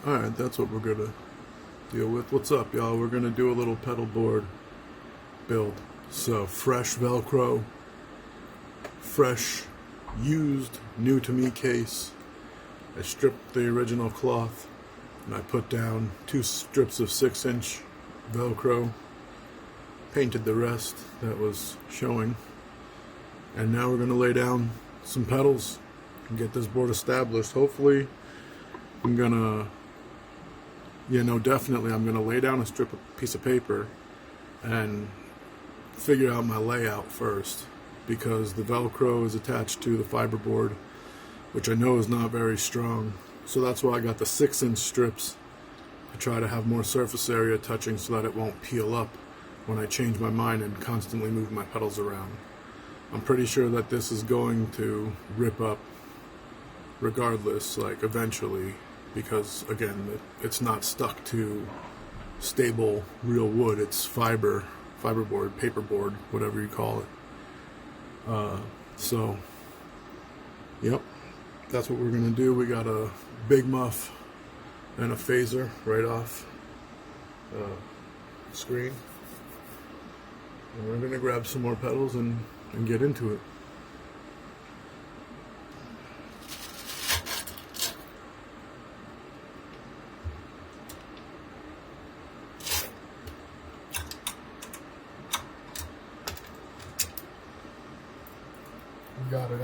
Alright, that's what we're gonna deal with. What's up, y'all? We're gonna do a little pedal board build. So, fresh Velcro, fresh, used, new to me case. I stripped the original cloth and I put down 2 strips of 6-inch Velcro, painted the rest that was showing, and now we're gonna lay down some pedals and get this board established. Hopefully, I'm gonna definitely I'm gonna lay down a piece of paper and figure out my layout first, because the Velcro is attached to the fiberboard, which I know is not very strong. So that's why I got the 6-inch strips to try to have more surface area touching so that it won't peel up when I change my mind and constantly move my pedals around. I'm pretty sure that this is going to rip up regardless, like eventually, because it's not stuck to stable real wood. It's fiberboard, paperboard, whatever you call it. So yep, that's what we're gonna do. We got a big muff and a phaser right off screen, and we're gonna grab some more pedals and get into it. We got an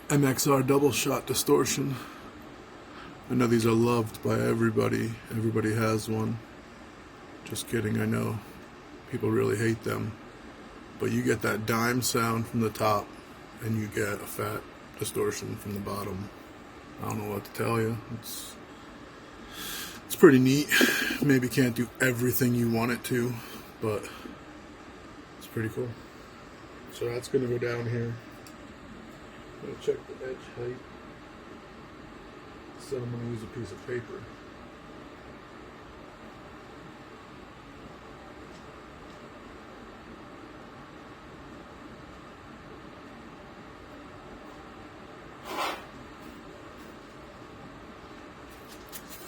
MXR double shot distortion. I know these are loved by everybody. Everybody has one. Just kidding, I know people really hate them. But you get that dime sound from the top and you get a fat distortion from the bottom. I don't know what to tell you. It's pretty neat. Maybe can't do everything you want it to, but it's pretty cool. So that's going to go down here. I'm going to check the edge height. So I'm going to use a piece of paper.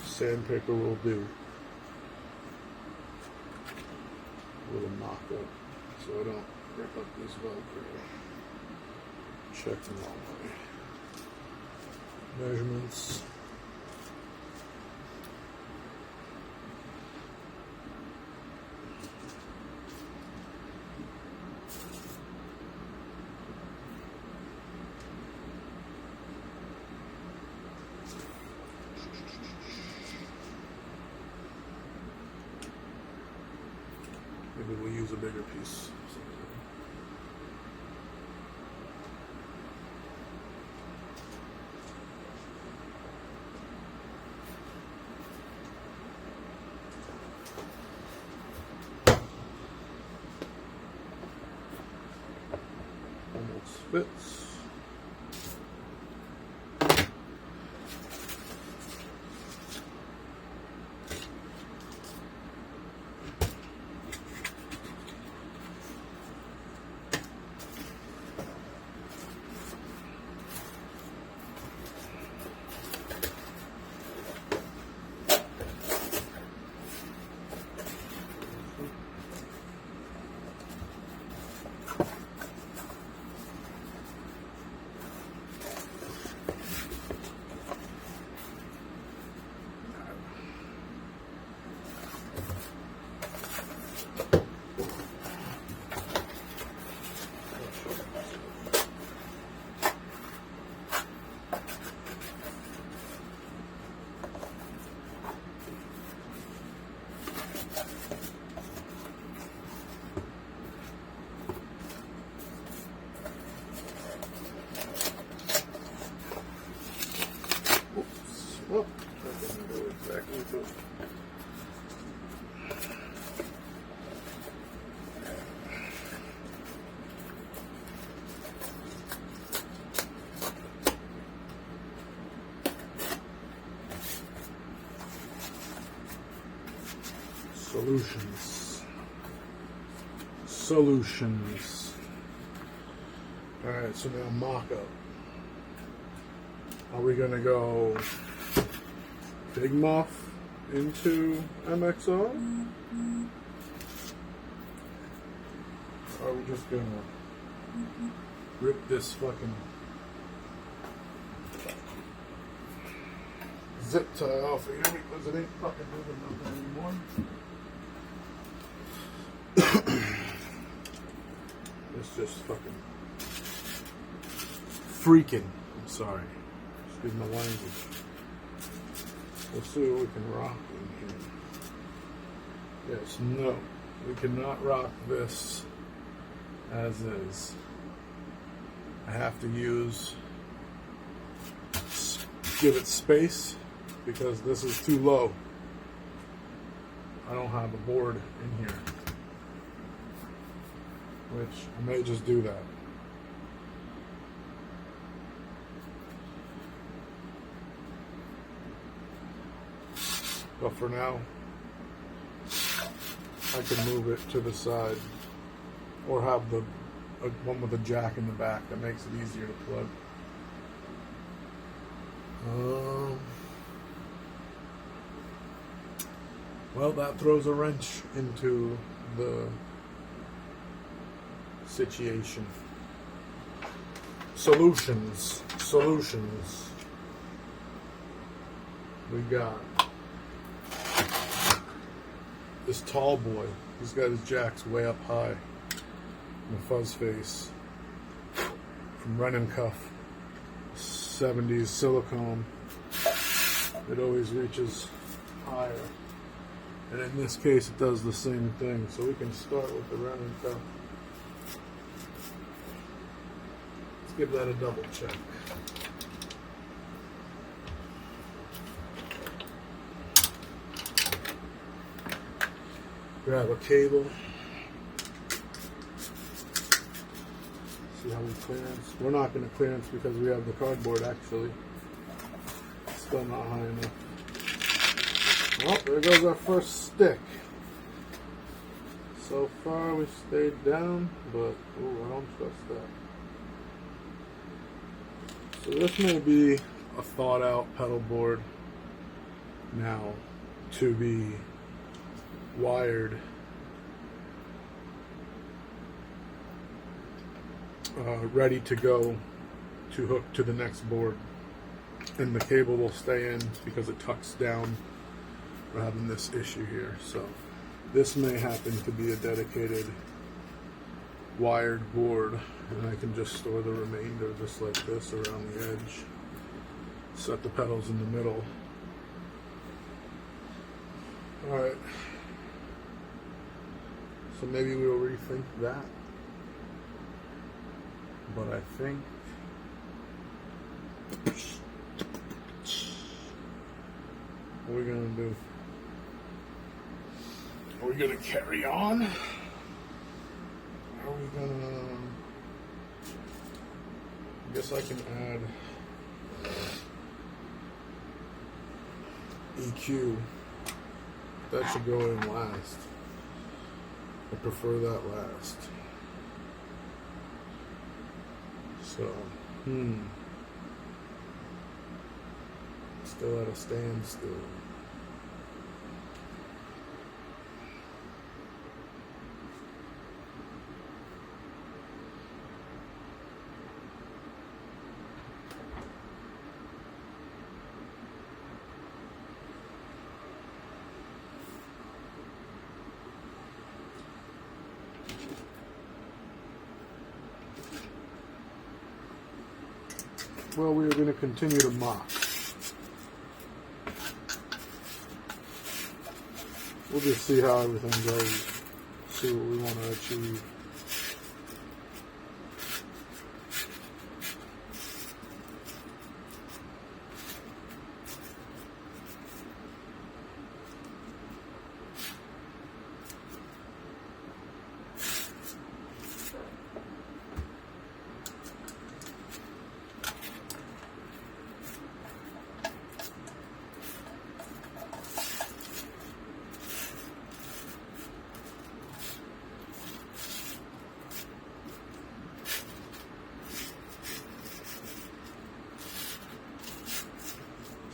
Sandpaper will do. A little mock up so I don't rip up this Velcro. Checking all my measurements. Maybe we'll use a bigger piece. Almost fits. Well, that doesn't go exactly to solutions. Alright, so now mock up. Are we gonna go Big Muff into MXR? Or are we just gonna rip this fucking zip tie off of here because it ain't fucking moving nothing anymore? It's just fucking freaking. I'm sorry. Excuse my language. Let's see what we can rock in here. Yes, no. We cannot rock this as is. I have to give it space because this is too low. I don't have a board in here, which I may just do that. But for now, I can move it to the side or have one with a jack in the back that makes it easier to plug. Well, that throws a wrench into the situation. Solutions. We got this tall boy. He's got his jacks way up high. And a fuzz face from Ren & Cuff. 70s silicone. It always reaches higher. And in this case, it does the same thing. So we can start with the Ren & Cuff. Let's give that a double check. Grab a cable. See how we clearance. We're not going to clearance because we have the cardboard actually. Still not high enough. Well, there goes our first stick. So far we stayed down, but I don't trust that. So this may be a thought out pedal board now to be wired ready to go to hook to the next board, and the cable will stay in because it tucks down. We're having this issue here, so this may happen to be a dedicated wired board, and I can just store the remainder just like this around the edge, set the pedals in the middle. Alright, so maybe we'll rethink that, but I think what are we gonna do? Are we gonna carry on? Are we gonna, I guess I can add EQ. That should go in last. I prefer that last. So, still at a standstill. Well, we are going to continue to mock. We'll just see how everything goes, see what we want to achieve.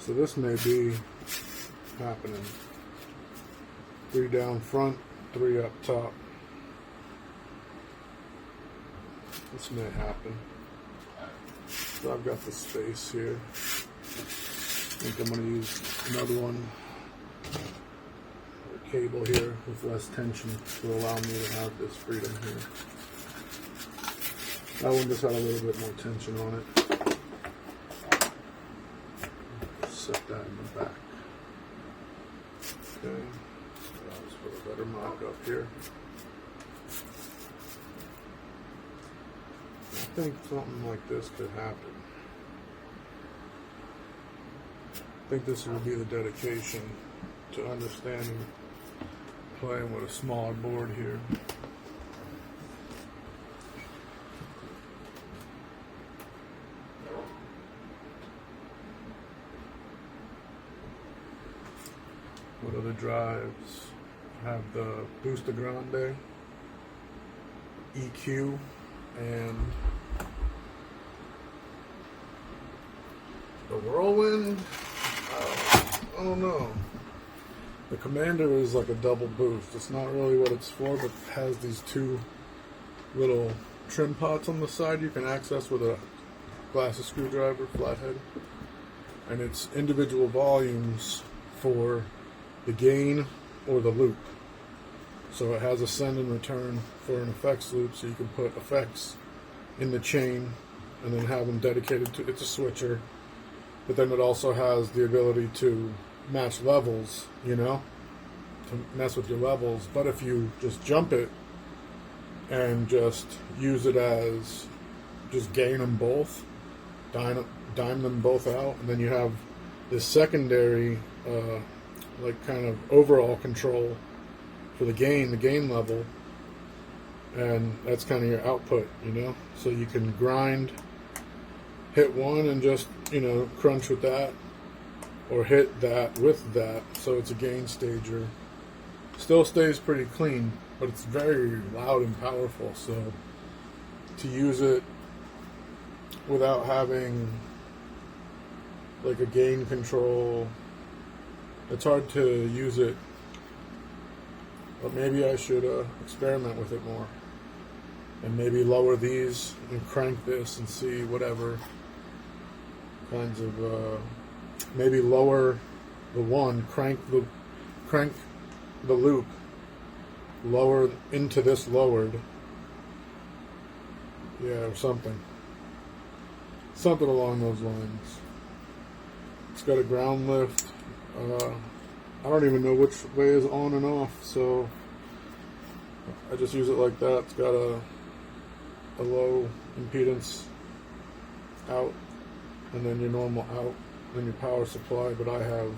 So this may be happening. 3 down front, 3 up top. This may happen. So I've got the space here. I think I'm going to use another one, a cable here with less tension to allow me to have this freedom here. That one just had a little bit more tension on it. Set that in the back. Okay, so let's put a better mock up here. I think something like this could happen. I think this will be the dedication to understanding playing with a smaller board here. What other drives? Have the Booster Grande, EQ, and the Whirlwind. I don't know. The Commander is like a double boost. It's not really what it's for, but it has these 2 little trim pots on the side you can access with a glasses screwdriver, flathead, and it's individual volumes for the gain or the loop. So it has a send and return for an effects loop, so you can put effects in the chain and then have them dedicated to, it's a switcher, but then it also has the ability to match levels, you know, to mess with your levels. But if you just jump it and just use it as just gain them both, dime them both out, and then you have this secondary like kind of overall control for the gain level, and that's kind of your output, you know, so you can grind, hit one and just, you know, crunch with that, or hit that with that, so it's a gain stager. Still stays pretty clean, but it's very loud and powerful, so to use it without having like a gain control, it's hard to use it. But maybe I should experiment with it more, and maybe lower these and crank this and see whatever kinds of maybe lower the one, crank the loop lower into this lowered, yeah, or something along those lines. It's got a ground lift. I don't even know which way is on and off, so I just use it like that. It's got a low impedance out, and then your normal out, and your power supply. But I have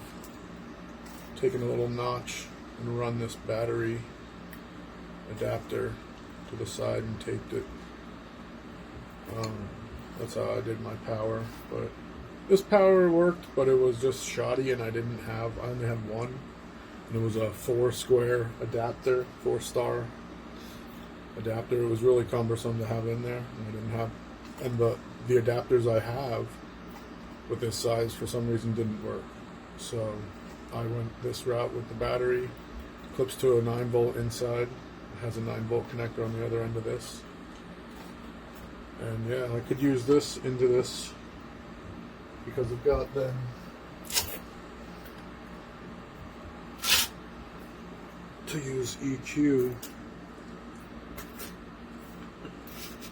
taken a little notch and run this battery adapter to the side and taped it. That's how I did my power. But this power worked, but it was just shoddy, and I only had one, and it was a 4-square adapter, 4-star adapter. It was really cumbersome to have in there, and I didn't have, and the adapters I have with this size for some reason didn't work. So I went this route with the battery, clips to a 9-volt inside, it has a 9-volt connector on the other end of this, and yeah, I could use this into this, because I've got them to use EQ,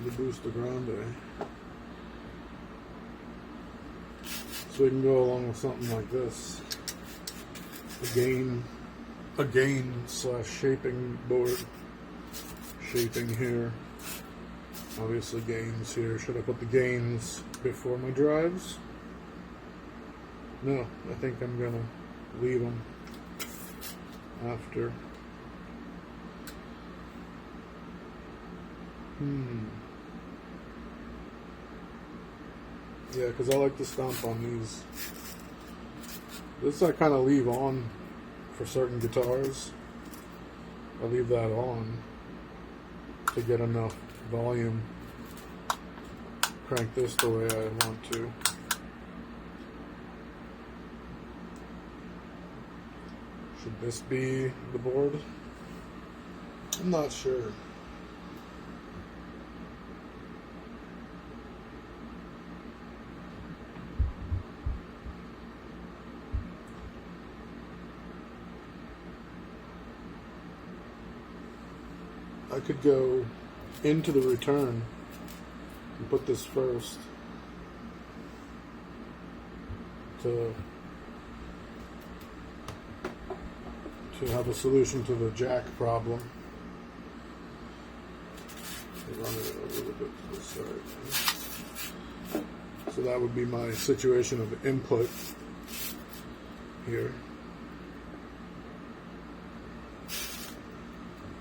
the Booster Grande, so we can go along with something like this, a gain / shaping board, shaping here, obviously gains here. Should I put the gains before my drives? No, I think I'm gonna leave them after. Yeah, because I like to stomp on these. This I kind of leave on for certain guitars. I leave that on to get enough volume. Crank this the way I want to. Should this be the board? I'm not sure. I could go into the return and put this first to have a solution to the jack problem. Run it a little bit to the side. So that would be my situation of input here.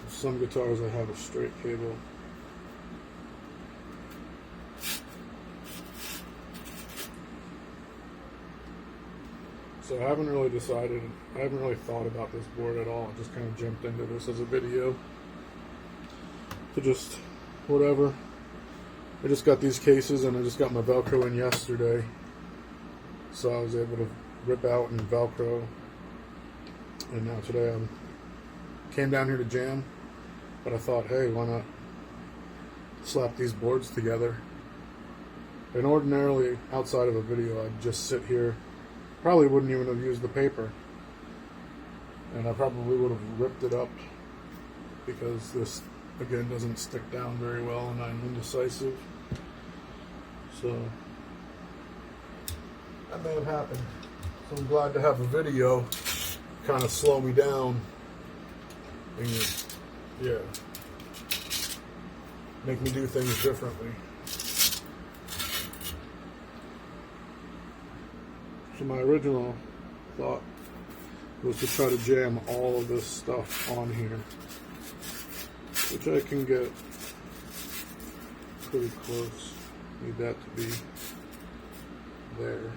Some guitars I have a straight cable. So I haven't really decided, I haven't really thought about this board at all. I just kind of jumped into this as a video to just whatever. I just got these cases and I just got my Velcro in yesterday, so I was able to rip out and Velcro, and now today I came down here to jam, but I thought, hey, why not slap these boards together? And ordinarily outside of a video I'd just sit here, probably wouldn't even have used the paper, and I probably would have ripped it up because this again doesn't stick down very well and I'm indecisive, so that may have happened. So I'm glad to have a video kind of slow me down and yeah, make me do things differently. So my original thought was to try to jam all of this stuff on here, which I can get pretty close. Need that to be there.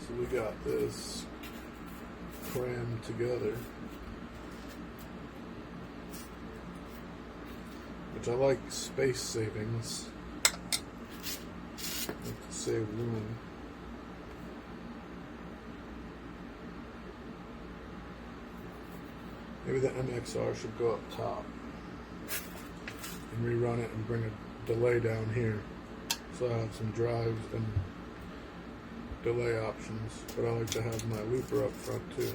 So we got this crammed together, which I like space savings, like to save room. Maybe the MXR should go up top and rerun it and bring a delay down here, so I have some drives and delay options, but I like to have my looper up front too.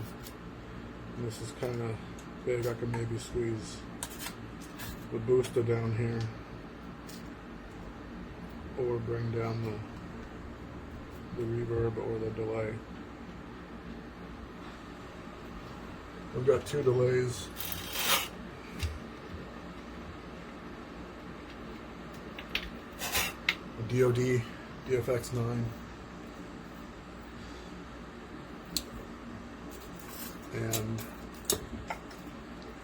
And this is kind of big. I can maybe squeeze the booster down here or bring down the reverb or the delay. I've got two delays. A DoD DFX9 and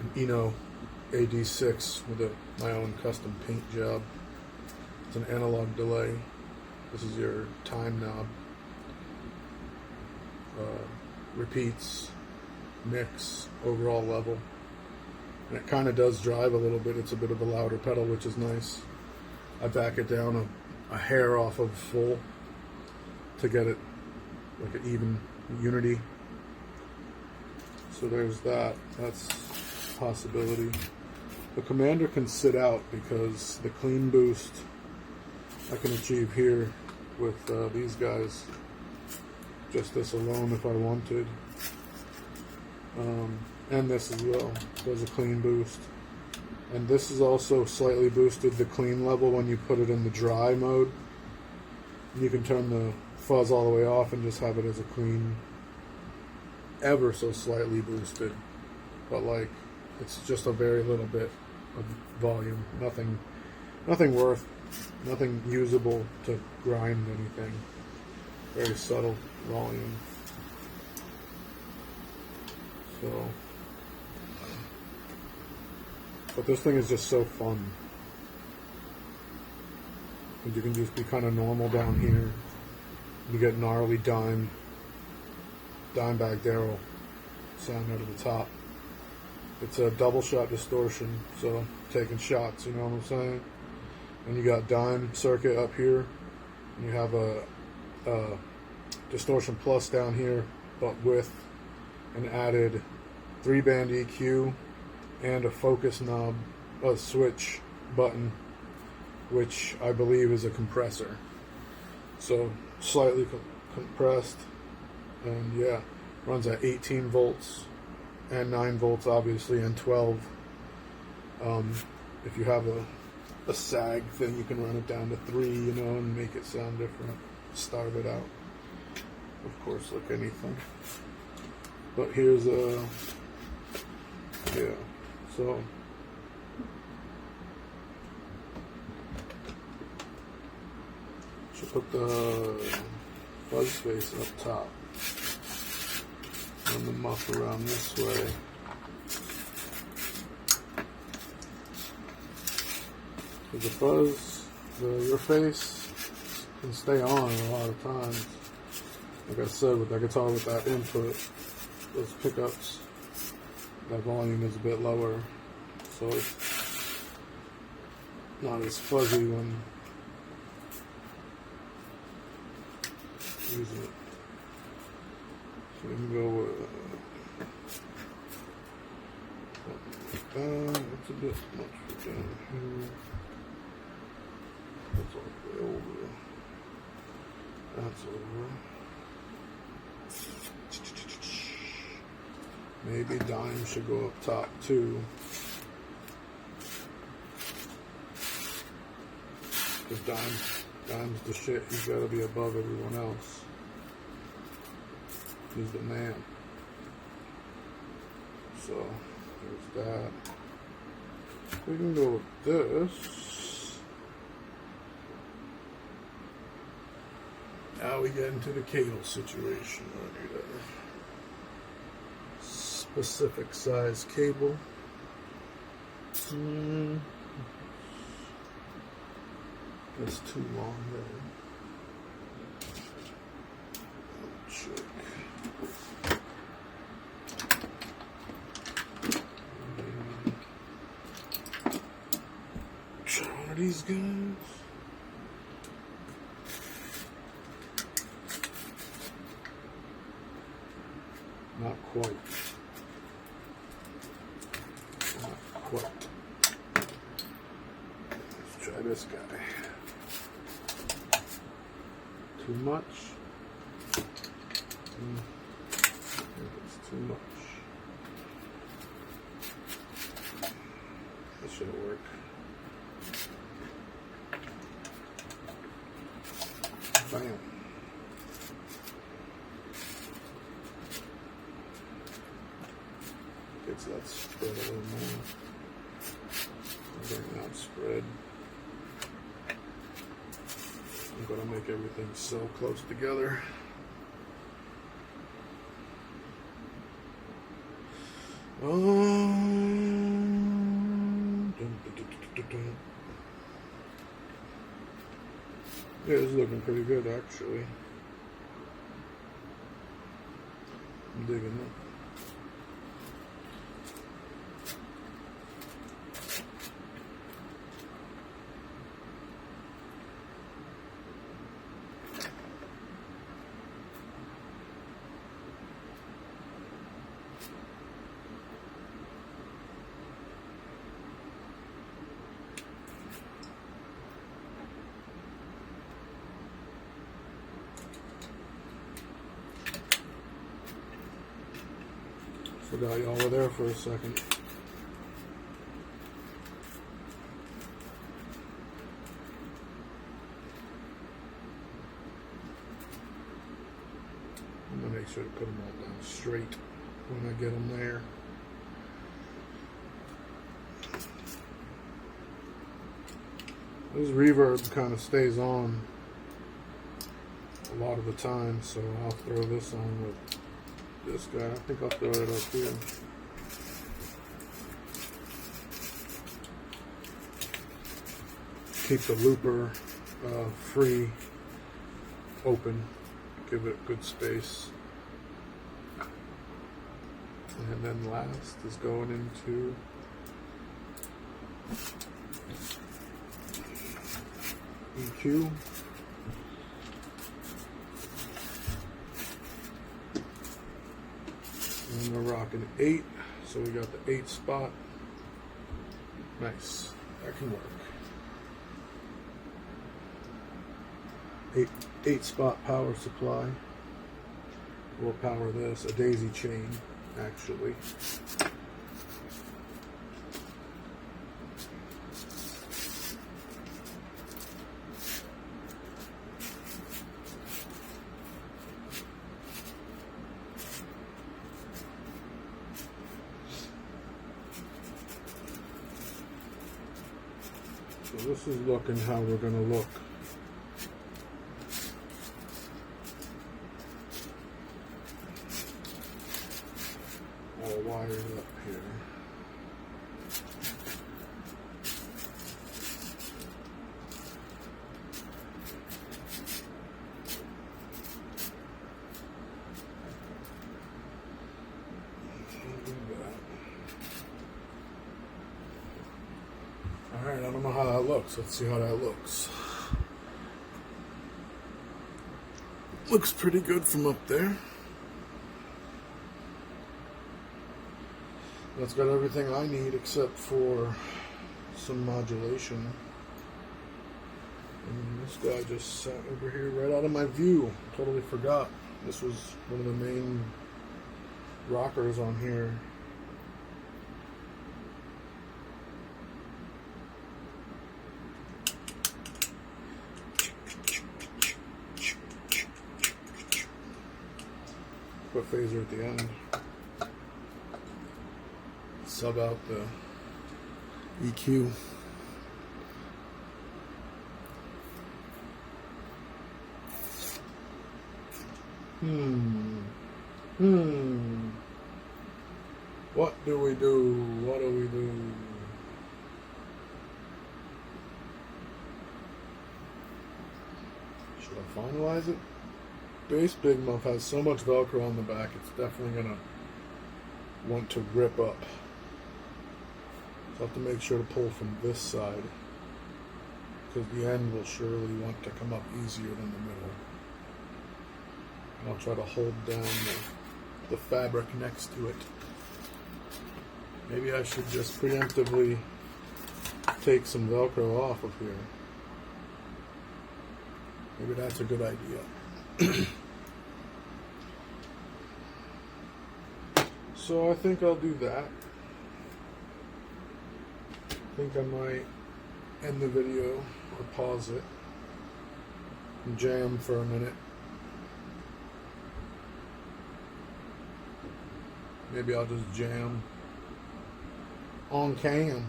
an Eno AD6 with my own custom paint job. It's an analog delay. This is your time knob. Repeats, mix, overall level. And it kind of does drive a little bit. It's a bit of a louder pedal, which is nice. I back it down a hair off of full to get it like an even unity. So there's that. That's a possibility. The Commander can sit out because the clean boost I can achieve here with these guys. Just this alone if I wanted. And this as well. There's a clean boost. And this is also slightly boosted, the clean level, when you put it in the dry mode. And you can turn the fuzz all the way off and just have it as a clean, ever so slightly boosted, but like it's just a very little bit of volume, nothing usable to grind anything, very subtle volume. So, but this thing is just so fun. You can just be kind of normal down here. You get gnarly dime bag Darrell sound out of the top. It's a double shot distortion, so taking shots, you know what I'm saying? And you got dime circuit up here, and you have a distortion plus down here, but with an added 3-band EQ and a focus knob, a switch button, which I believe is a compressor. So slightly compressed, and yeah, runs at 18 volts and 9 volts obviously, and 12. If you have a sag thing, you can run it down to 3, you know, and make it sound different. Starve it out. Of course, like anything. But here's a, yeah, so should put the fuzz face up top. Run the muff around this way. So the fuzz, your face can stay on a lot of times. Like I said, with that guitar with that input, those pickups, that volume is a bit lower, so it's not as fuzzy when using it. So we can go with it's a bit much for down here. That's all the way over. That's over. Maybe dime should go up top too. Because dime's the shit. He's got to be above everyone else. He's the man. So there's that. We can go with this. Now we get into the cable situation. I need a specific size cable. That's too long there. Check. Try one of these guys. Not quite. Not quite. Let's try this guy. Too much? I think it's too much. That should work. Bam. Gets that spread a little more. Bring that spread. I'm going to make everything so close together. Yeah, it's looking pretty good actually. I'm digging it. Forgot y'all were there for a second. I'm gonna make sure to put them all down straight when I get them there. This reverb kind of stays on a lot of the time, so I'll throw this on with this guy. I think I'll throw it up here. Keep the looper free, open, give it good space. And then last is going into EQ. And we're rocking 8, so we got the 8 spot. Nice, that can work. 8 spot power supply. We'll power this, a daisy chain actually. So this is looking how we're going to look. All wired up here. Alright, I don't know how that looks. Let's see how that looks. Looks pretty good from up there. That's got everything I need except for some modulation. And this guy just sat over here right out of my view. Totally forgot. This was one of the main rockers on here. Put phaser at the end. Sub out the EQ. What do we do? What do we do? Should I finalize it? Base Big Muff has so much Velcro on the back, it's definitely gonna want to rip up. So I have to make sure to pull from this side, because the end will surely want to come up easier than the middle. And I'll try to hold down the fabric next to it. Maybe I should just preemptively take some Velcro off of here. Maybe that's a good idea. So I think I'll do that. I think I might end the video or pause it and jam for a minute. Maybe I'll just jam on cam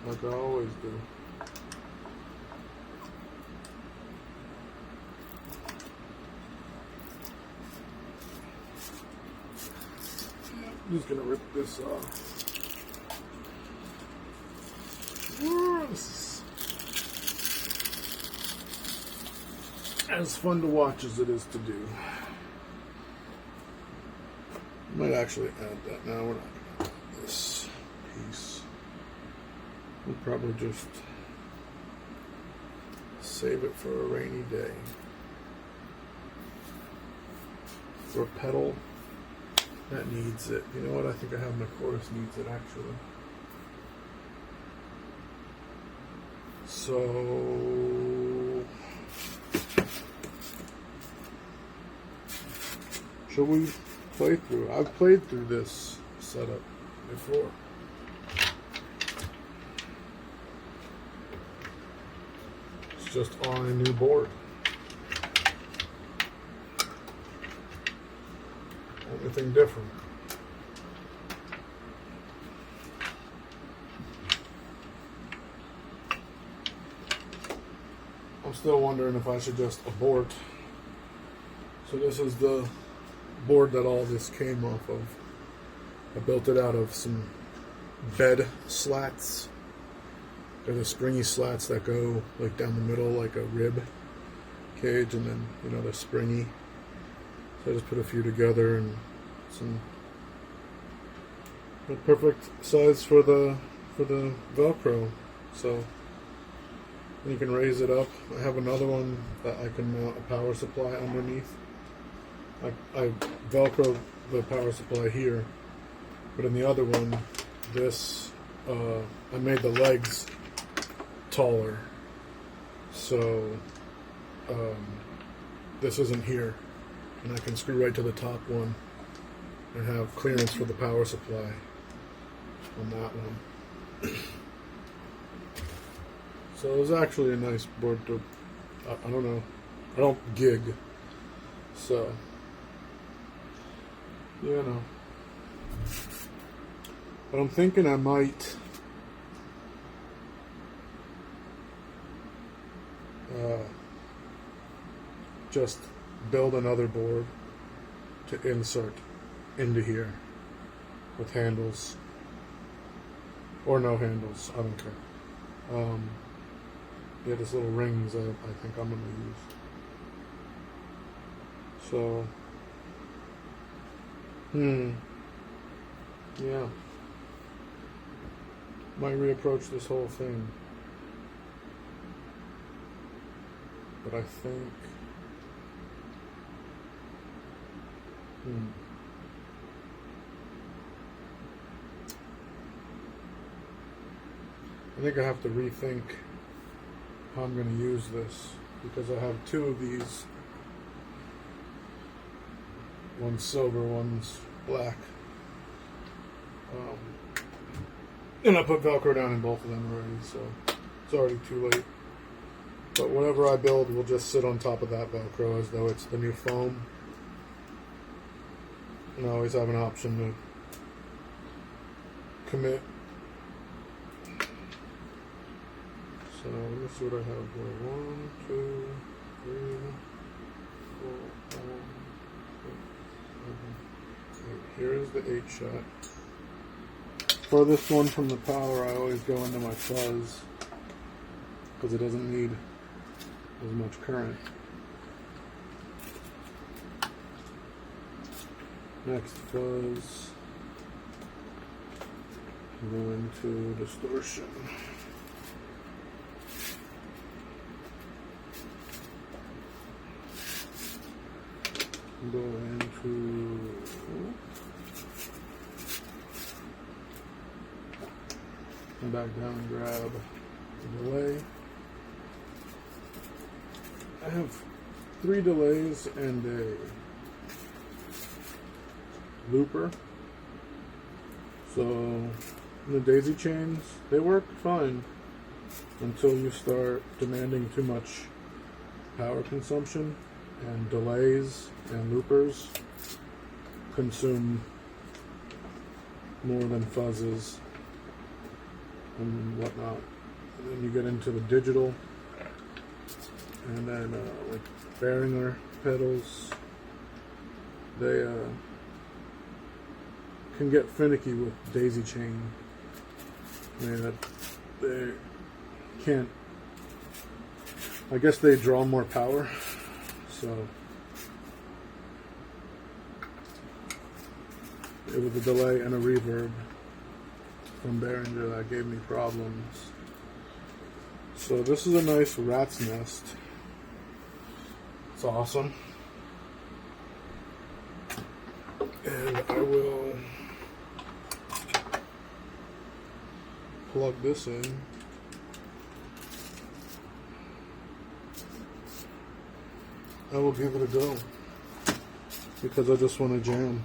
like I always do. I'm just gonna rip this off. This is as fun to watch as it is to do. Might actually add that. Now we're not gonna add this piece. We'll probably just save it for a rainy day. For a pedal that needs it. You know what? I think I have my chorus needs it actually. So shall we play through? I've played through this setup before. It's just on a new board. Only thing different. I'm still wondering if I should just abort. So this is the board that all this came off of. I built it out of some bed slats. They're the springy slats that go like down the middle like a rib cage, and then they're springy. So I just put a few together, and some the perfect size for the Velcro. So you can raise it up. I have another one that I can mount a power supply underneath. I Velcro the power supply here, but in the other one, this I made the legs taller, so this isn't here, and I can screw right to the top one and have clearance for the power supply on that one. So it was actually a nice board to, I don't know, I don't gig, so, but I'm thinking I might just build another board to insert into here with handles, or no handles, I don't care. Yeah, just little rings I think I'm going to use. So, yeah. Might reapproach this whole thing. But I think, I think I have to rethink how I'm going to use this, because I have two of these. One's silver, one's black. And I put Velcro down in both of them already, so it's already too late. But whatever I build will just sit on top of that Velcro as though it's the new foam. And I always have an option to commit. So let me see what I have here. 1, 2, 3, 4, 5, 6, 7, 8. Here is the 8-shot. Furthest one from the power, I always go into my fuzz, because it doesn't need as much current. Next fuzz, go into distortion. Go into come back down and grab the delay. I have 3 delays and a looper. So the daisy chains, they work fine until you start demanding too much power consumption, and delays and loopers consume more than fuzzes and whatnot. And then you get into the digital, and then like Behringer pedals, they can get finicky with daisy chain. They can't, I guess they draw more power, so it was a delay and a reverb from Behringer that gave me problems. So this is a nice rat's nest. It's awesome. And I will plug this in. I will give it a go, because I just want to jam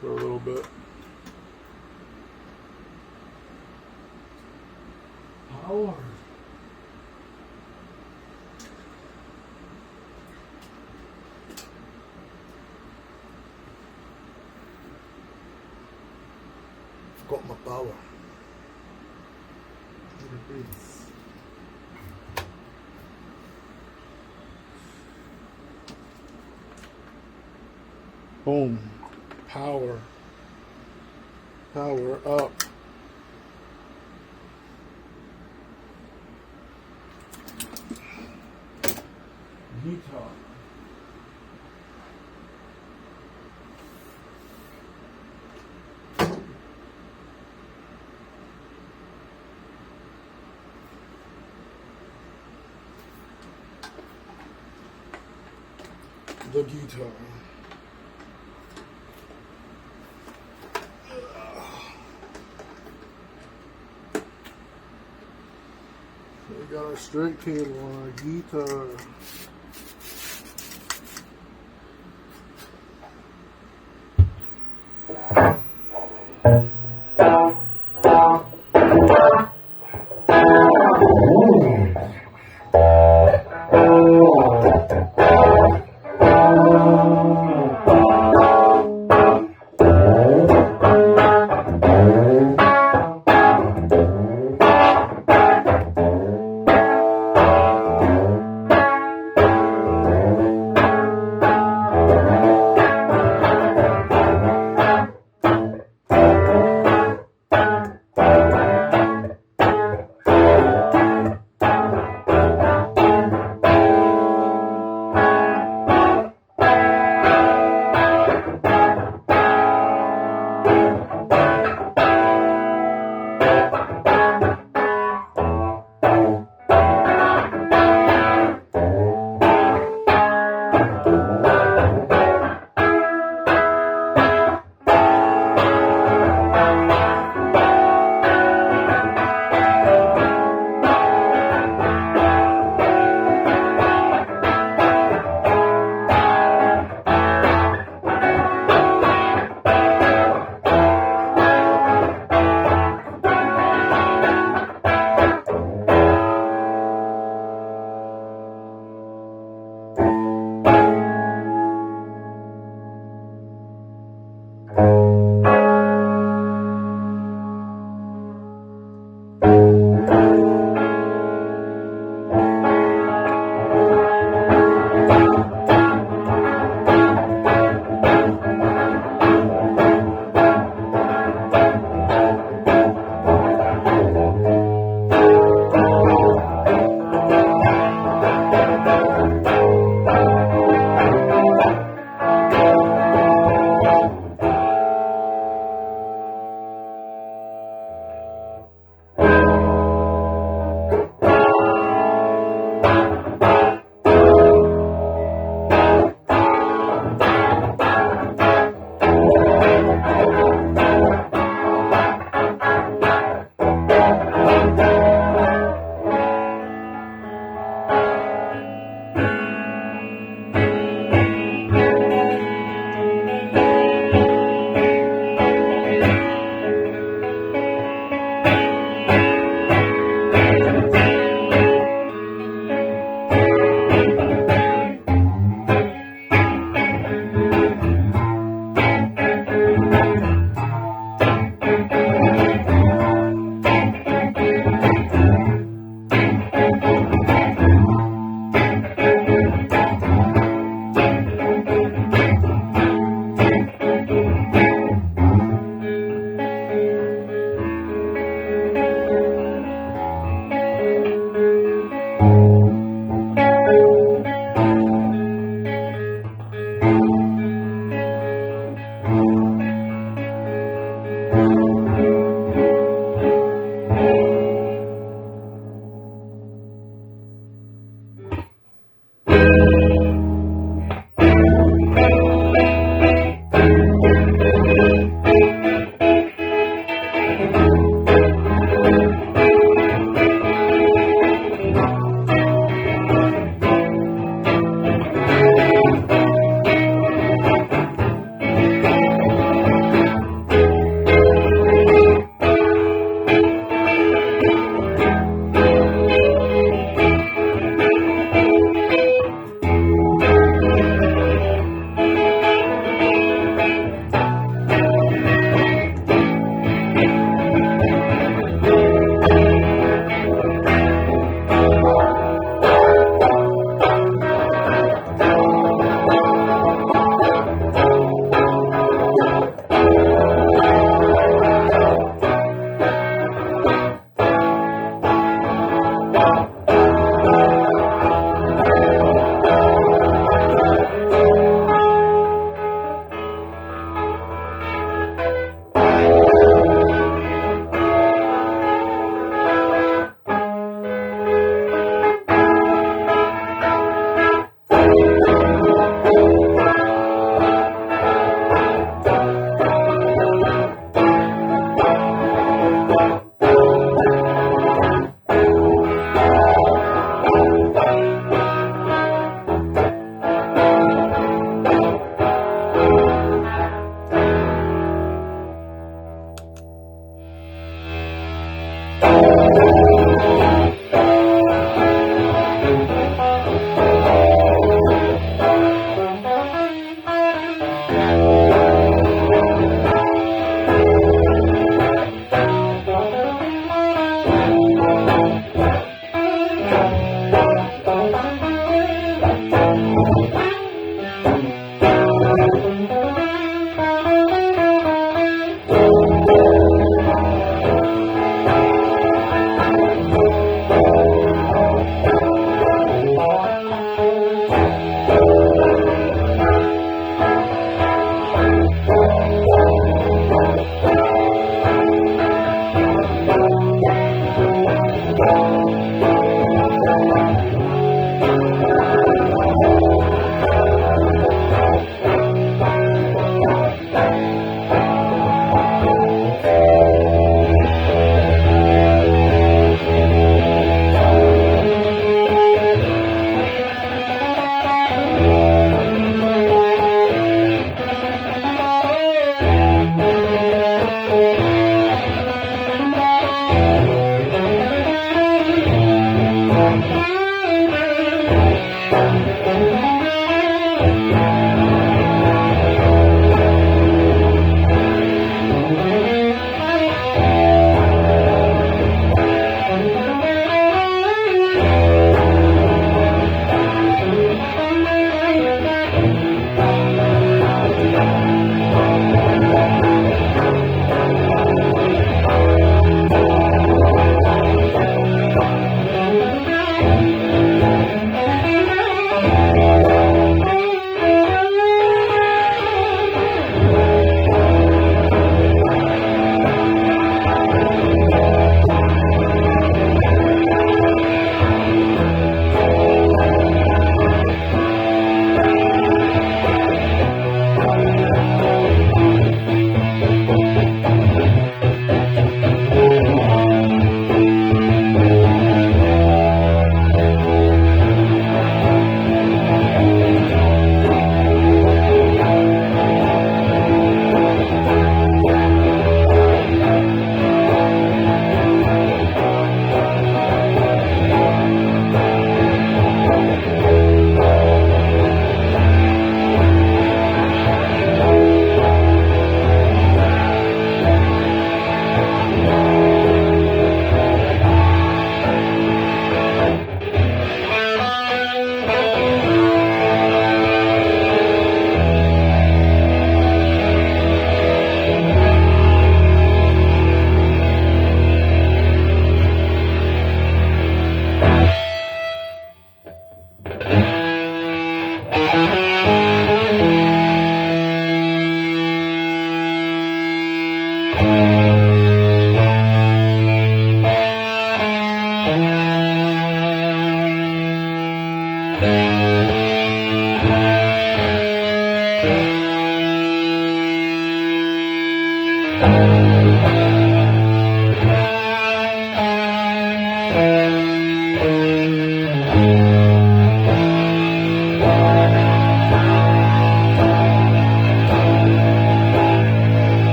for a little bit. Power. Got my power. Look at this. Boom. Power. Power up. the guitar. We got our straight cable on our guitar.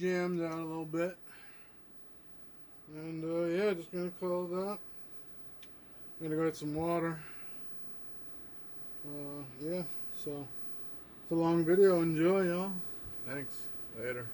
jammed out a little bit. And yeah, just gonna call it that. I'm gonna go get some water. Yeah, so it's a long video. Enjoy, y'all. Thanks. Later.